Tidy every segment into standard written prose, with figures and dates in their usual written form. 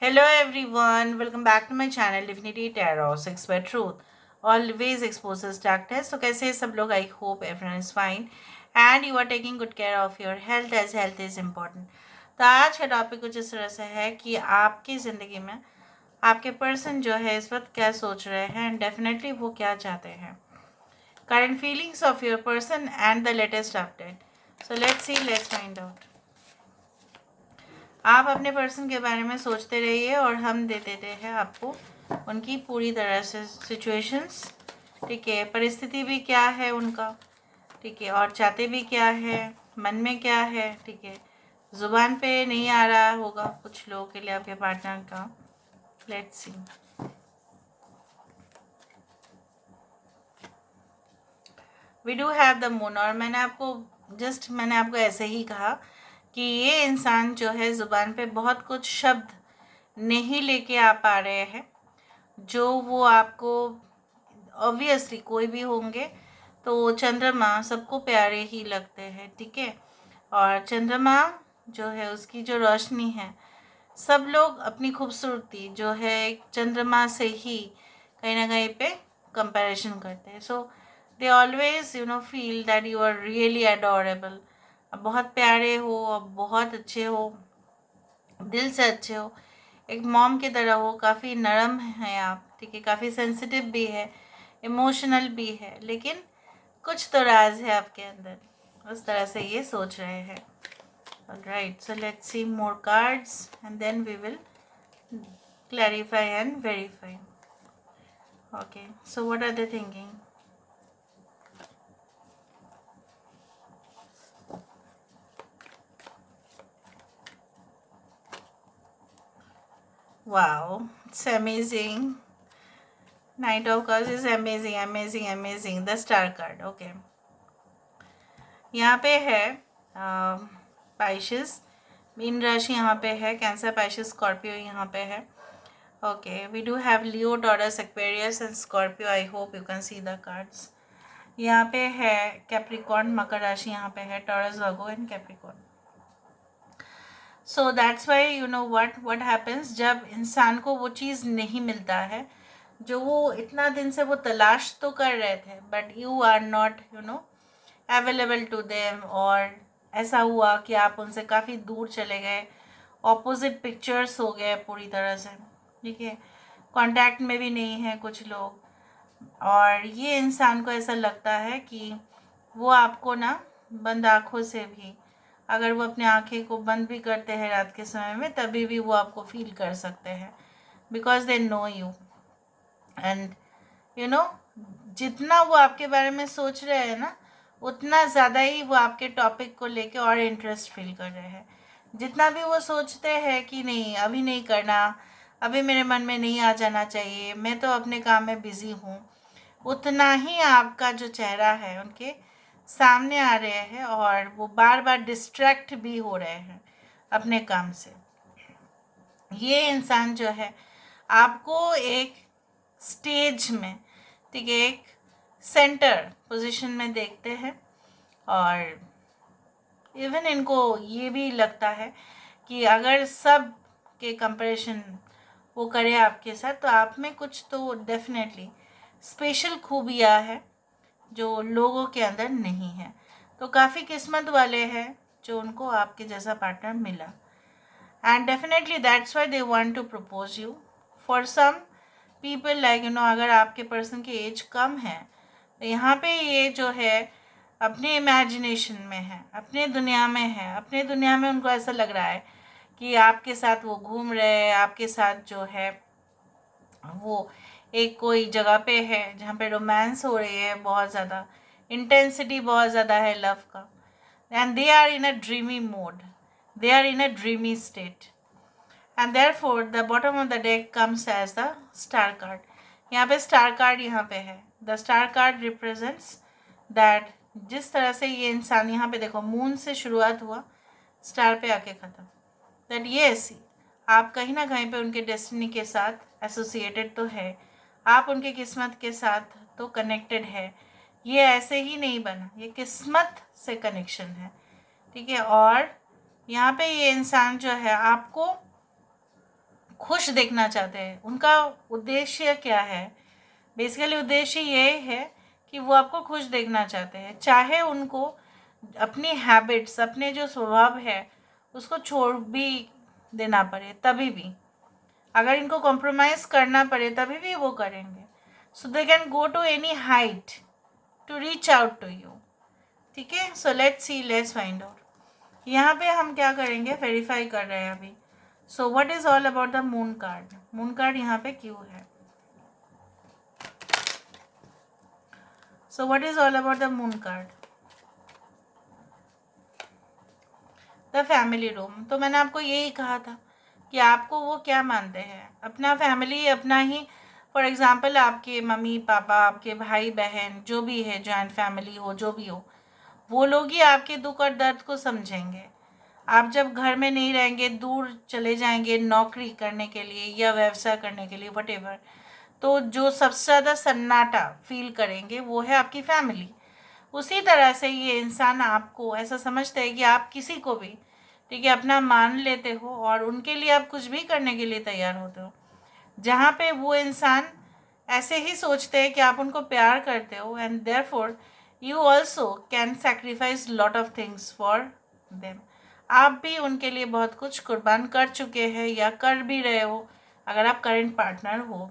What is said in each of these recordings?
Hello everyone, welcome back to my channel Divinity Tarot 6 by Truth. Always exposes darkness. So कैसे हैं सब लोग? I hope everyone is fine and you are taking good care of your health as health is important. तो आज का topic कुछ इस तरह से है कि आपकी ज़िंदगी में आपके पर्सन जो है इस वक्त क्या सोच रहे हैं एंड डेफिनेटली वो क्या चाहते हैं. Current feelings of your person and the latest update. So let's see, let's find out. आप अपने पर्सन के बारे में सोचते रहिए और हम दे देते हैं आपको उनकी पूरी तरह से सिचुएशंस. ठीक है, परिस्थिति भी क्या है उनका. ठीक है, और चाहते भी क्या है, मन में क्या है. ठीक है, ज़ुबान पे नहीं आ रहा होगा कुछ लोगों के लिए आपके पार्टनर का. Let's see. We do have the moon. और मैंने आपको ऐसे ही कहा कि ये इंसान जो है ज़ुबान पे बहुत कुछ शब्द नहीं लेके आ पा रहे हैं जो वो आपको ऑब्वियसली कोई भी होंगे तो चंद्रमा सबको प्यारे ही लगते हैं. ठीक है, और चंद्रमा जो है उसकी जो रोशनी है, सब लोग अपनी खूबसूरती जो है चंद्रमा से ही कहीं ना कहीं पे कंपैरिजन करते हैं. So they always feel that you are really adorable. अब बहुत प्यारे हो, अब बहुत अच्छे हो, दिल से अच्छे हो, एक मॉम की तरह हो, काफ़ी नरम हैं आप. ठीक है, काफ़ी सेंसिटिव भी है, इमोशनल भी है, लेकिन कुछ तो राज है आपके अंदर. उस तरह से ये सोच रहे हैं. Right, so let's see more cards and then we will clarify and verify. Okay, so what are they thinking? Wow, it's amazing. Knight of Cups is amazing, amazing, amazing. The Star card. Okay. यहाँ पे है पाइशिस, mean राशि यहाँ पे है, cancer, पाइशिस, Scorpio यहाँ पे है. Okay, we do have Leo, Taurus, Aquarius and Scorpio. I hope you can see the cards. यहाँ पे है कैप्रिकॉर्न, मकर राशि यहाँ पे है, Taurus, Virgo and Capricorn. So that's why you know what happens जब इंसान को वो चीज़ नहीं मिलता है जो वो इतना दिन से वो तलाश तो कर रहे थे, but you are not available to them. और ऐसा हुआ कि आप उनसे काफ़ी दूर चले गए, ऑपोजिट पिक्चर्स हो गए पूरी तरह से. ठीक है, कांटेक्ट में भी नहीं है कुछ लोग. और ये इंसान को ऐसा लगता है कि वो आपको ना बंद आँखों से भी, अगर वो अपनी आँखें को बंद भी करते हैं रात के समय में, तभी भी वो आपको फील कर सकते हैं, because they know you. And you know जितना वो आपके बारे में सोच रहे हैं ना, उतना ज़्यादा ही वो आपके टॉपिक को लेके और इंटरेस्ट फील कर रहे हैं. जितना भी वो सोचते हैं कि नहीं अभी नहीं करना, अभी मेरे मन में नहीं आ जाना चाहिए, मैं तो अपने काम में बिज़ी हूँ, उतना ही आपका जो चेहरा है उनके सामने आ रहे हैं और वो बार बार डिस्ट्रैक्ट भी हो रहे हैं अपने काम से. ये इंसान जो है आपको एक स्टेज में, ठीक है, एक सेंटर पोजीशन में देखते हैं. और इवन इनको ये भी लगता है कि अगर सब के कंपैरिजन वो करे आपके साथ, तो आप में कुछ तो डेफिनेटली स्पेशल खूबियाँ है जो लोगों के अंदर नहीं है. तो काफ़ी किस्मत वाले हैं जो उनको आपके जैसा पार्टनर मिला. And definitely that's why they want to propose you. For some people like अगर आपके पर्सन की एज कम है, तो यहाँ पे ये जो है अपने इमेजिनेशन में है, अपने दुनिया में है. अपने दुनिया में उनको ऐसा लग रहा है कि आपके साथ वो घूम रहे हैं, आपके साथ जो है वो एक कोई जगह पे है जहाँ पे रोमांस हो रही है, बहुत ज़्यादा इंटेंसिटी बहुत ज़्यादा है लव का. And they are in a dreamy mode, they are in a dreamy state. And therefore the bottom of the deck comes as the star card. यहाँ पे स्टार कार्ड यहाँ पे है. The star card represents that जिस तरह से ये इंसान, यहाँ पे देखो मून से शुरुआत हुआ, स्टार पे आके ख़त्म. दैट येस, आप कहीं ना कहीं पे उनके डेस्टिनी के साथ एसोसिएटेड तो है, आप उनके किस्मत के साथ तो कनेक्टेड है. ये ऐसे ही नहीं बना, ये किस्मत से कनेक्शन है. ठीक है, और यहाँ पे ये इंसान जो है आपको खुश देखना चाहते हैं। उनका उद्देश्य क्या है? बेसिकली उद्देश्य ये है कि वो आपको खुश देखना चाहते हैं, चाहे उनको अपनी हैबिट्स, अपने जो स्वभाव है उसको छोड़ भी देना पड़े, तभी भी अगर इनको कॉम्प्रोमाइज़ करना पड़े तभी भी वो करेंगे। So they can go to any height to reach out to you. ठीक है, so let's see, let's find out. यहाँ पे हम क्या करेंगे, वेरीफाई कर रहे हैं अभी। So what is all about the moon card? Moon card यहाँ पे क्यों है? So what is all about the moon card? The family room. तो मैंने आपको यही कहा था कि आपको वो क्या मानते हैं, अपना फैमिली, अपना ही, फॉर एग्जाम्पल आपके मम्मी पापा, आपके भाई बहन, जो भी है, जॉइंट फैमिली हो, जो भी हो, वो लोग ही आपके दुख और दर्द को समझेंगे। आप जब घर में नहीं रहेंगे, दूर चले जाएंगे नौकरी करने के लिए या व्यवसाय करने के लिए, वटेवर, तो जो सबसे ज़्यादा सन्नाटा फील करेंगे वो है आपकी फैमिली। उसी तरह से ये इंसान आपको ऐसा समझते हैं कि आप किसी को भी, ठीक है, अपना मान लेते हो और उनके लिए आप कुछ भी करने के लिए तैयार होते हो। जहाँ पे वो इंसान ऐसे ही सोचते हैं कि आप उनको प्यार करते हो, and therefore you also can sacrifice lot of things for them. आप भी उनके लिए बहुत कुछ कुर्बान कर चुके हैं या कर भी रहे हो, अगर आप करेंट पार्टनर हो,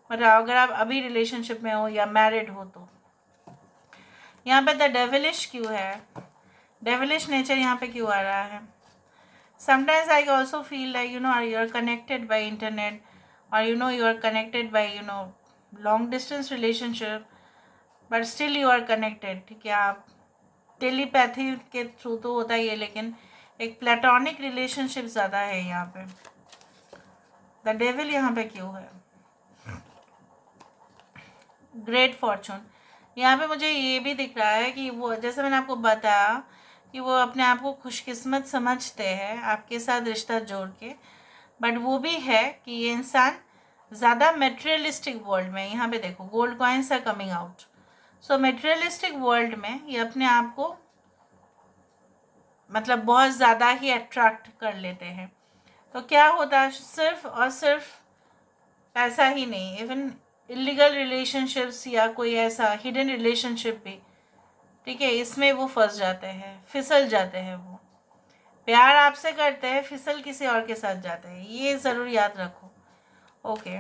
मतलब अगर आप अभी रिलेशनशिप में हो या मैरिड हो। तो यहाँ पे द डेविलिश क्यों है? डेविलिश नेचर यहाँ पे क्यों आ रहा है? Sometimes I also feel like you are connected by internet, और you are connected by long distance relationship, but still you are connected। ठीक है, आप टेलीपैथी के थ्रू तो होता ही है, लेकिन एक प्लेटोनिक रिलेशनशिप ज़्यादा है यहाँ पे। द डेविल यहाँ पे क्यों है? Great Fortune. यहाँ पे मुझे ये भी दिख रहा है कि वो, जैसे मैंने आपको बताया कि वो अपने आप को खुशकिस्मत समझते हैं आपके साथ रिश्ता जोड़ के, बट वो भी है कि ये इंसान ज़्यादा मेटेरियलिस्टिक वर्ल्ड में, यहाँ पे देखो gold coins are coming out, so materialistic world में ये अपने आप को मतलब बहुत ज़्यादा ही अट्रैक्ट कर लेते हैं। तो क्या होता है, सिर्फ और सिर्फ पैसा ही नहीं, इवन इलीगल रिलेशनशिप्स या कोई ऐसा हिडन रिलेशनशिप भी, ठीक है, इसमें वो फंस जाते हैं, फिसल जाते हैं। वो प्यार आपसे करते हैं, फिसल किसी और के साथ जाते हैं, ये ज़रूर याद रखो। Okay,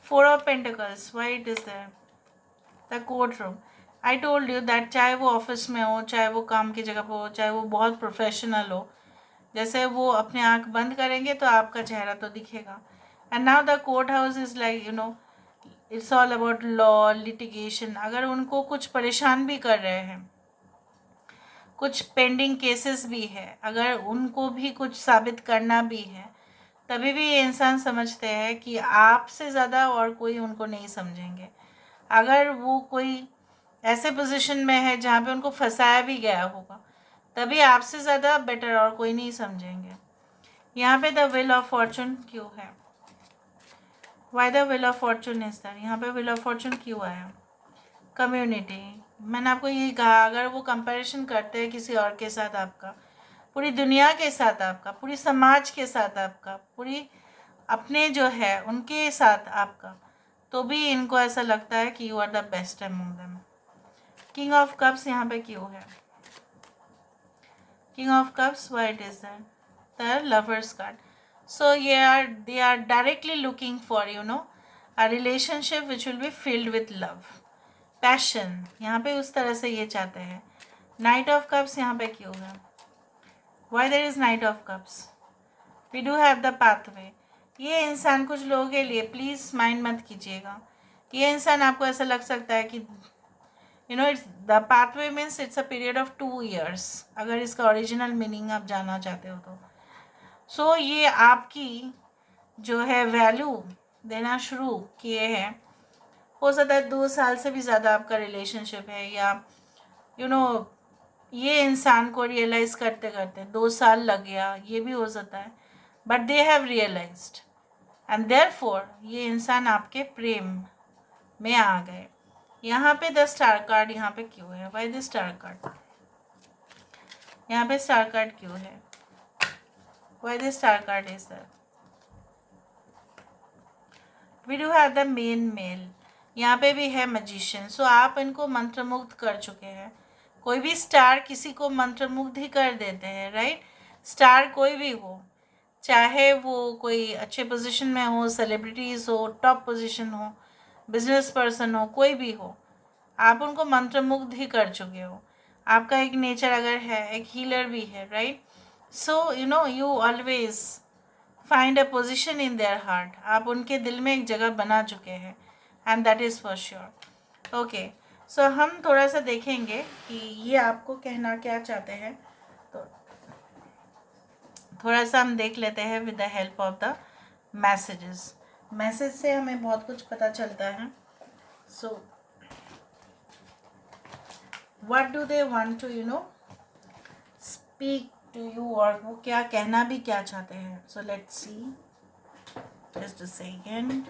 4 of Pentacles, why it is there? The courtroom. I told you that चाहे वो ऑफिस में हो, चाहे वो काम की जगह पर हो, चाहे वो बहुत प्रोफेशनल हो, जैसे वो अपने आँख बंद करेंगे तो आपका चेहरा तो दिखेगा। And now the court house is like it's all about law, litigation. अगर उनको कुछ परेशान भी कर रहे हैं, कुछ पेंडिंग केसेस भी है, अगर उनको भी कुछ साबित करना भी है, तभी भी ये इंसान समझते हैं कि आपसे ज़्यादा और कोई उनको नहीं समझेंगे। अगर वो कोई ऐसे पोजीशन में है जहाँ पे उनको फंसाया भी गया होगा, तभी आपसे ज़्यादा बेटर और कोई नहीं समझेंगे। यहाँ पे द व्हील ऑफ फॉर्चून क्यों है? Why the wheel of Fortune is that? यहाँ पे व्हील ऑफ फॉर्चून क्यों आया? कम्युनिटी। मैंने आपको यही कहा, अगर वो कंपैरिजन करते हैं किसी और के साथ आपका, पूरी दुनिया के साथ आपका, पूरी समाज के साथ आपका, पूरी अपने जो है उनके साथ आपका, तो भी इनको ऐसा लगता है कि you are the best among them. King of cups यहाँ पे क्यों है? King of cups, why it is that? The lovers card. So they are directly looking for a relationship which will be filled with love, passion. यहाँ पे उस तरह से ये चाहते हैं। नाइट ऑफ कप्स यहाँ पे क्यों है? Why there is knight of cups? We do have the pathway. ये इंसान, कुछ लोगों के लिए प्लीज़ माइंड मत कीजिएगा, ये इंसान आपको ऐसा लग सकता है कि it's the pathway means it's a period of 2 years, अगर इसका ओरिजिनल मीनिंग आप जानना चाहते हो तो। सो ये आपकी जो है वैल्यू देना शुरू किए हैं। हो सकता है 2 साल से भी ज़्यादा आपका रिलेशनशिप है, या ये इंसान को रियलाइज़ करते करते 2 साल लग गया, ये भी हो सकता है, but they have realised and therefore ये इंसान आपके प्रेम में आ गए। यहाँ पे द स्टार कार्ड यहाँ पे क्यों है? Why the star card? यहाँ पे स्टार कार्ड क्यों है? Why the star card is that? We do have the main male, यहाँ पे भी है मैजिशियन। सो आप इनको मंत्रमुग्ध कर चुके हैं। कोई भी स्टार किसी को मंत्रमुग्ध ही कर देते हैं, राइट। स्टार कोई भी हो, चाहे वो कोई अच्छे पोजीशन में हो, सेलिब्रिटीज़ हो, टॉप पोजीशन हो, बिजनेस पर्सन हो, कोई भी हो, आप उनको मंत्रमुग्ध ही कर चुके हो। आपका एक नेचर अगर है, एक हीलर भी है, right. So you always find a position in their heart. आप उनके दिल में एक जगह बना चुके हैं, and that is for sure. Okay, so हम थोड़ा सा देखेंगे कि ये आपको कहना क्या चाहते हैं। तो थोड़ा सा हम देख लेते हैं with the help of the messages. Message से हमें बहुत कुछ पता चलता है। So what do they want to speak to you, और वो क्या कहना भी क्या चाहते हैं। So let's see, just a second.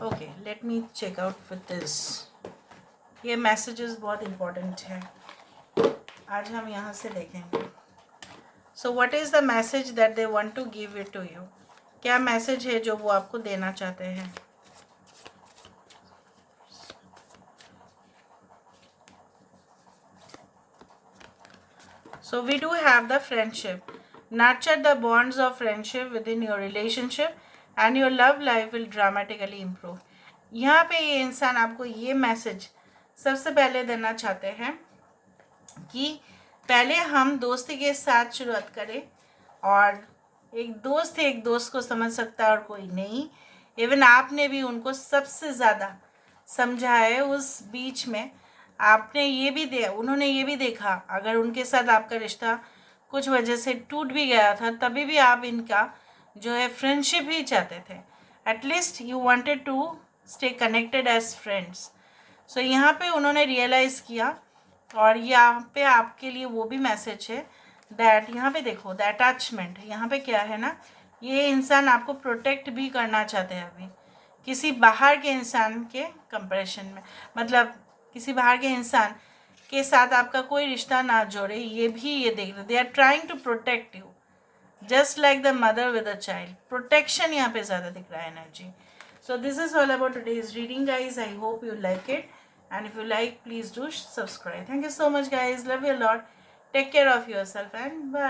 Okay, let me check out with this. ये मैसेजेस बहुत इम्पोर्टेंट है, आज हम यहाँ से देखेंगे। So what is the message that they want to give it to you. क्या मैसेज है जो वो आपको देना चाहते हैं। So we do have the friendship. Nurture the bonds of friendship within your relationship and your love life will dramatically improve. यहाँ पे ये इंसान आपको ये मैसेज सबसे पहले देना चाहते हैं कि पहले हम दोस्ती के साथ शुरुआत करें, और एक दोस्त एक दोस्त को समझ सकता है और कोई नहीं। इवन आपने भी उनको सबसे ज़्यादा समझा है उस बीच में। आपने ये भी उन्होंने ये भी देखा, अगर उनके साथ आपका रिश्ता कुछ वजह से टूट भी गया था, तभी भी आप इनका जो है फ्रेंडशिप ही चाहते थे। At least you wanted to stay connected as friends. So यहाँ पे उन्होंने रियलाइज़ किया, और यहाँ पे आपके लिए वो भी मैसेज है दैट, यहाँ पे देखो द अटैचमेंट। यहाँ पे क्या है ना, ये इंसान आपको प्रोटेक्ट भी करना चाहते हैं अभी किसी बाहर के इंसान के कंपैरिजन में। मतलब किसी बाहर के इंसान के साथ आपका कोई रिश्ता ना जोड़े, ये भी ये देख रहे। They are trying to protect you just like the mother with a child. Protection यहाँ पे ज़्यादा दिख रहा है energy. So this is all about today's reading, guys. I hope you like it, and if you like, please do subscribe. Thank you so much, guys. Love you a lot. Take care of yourself, and bye.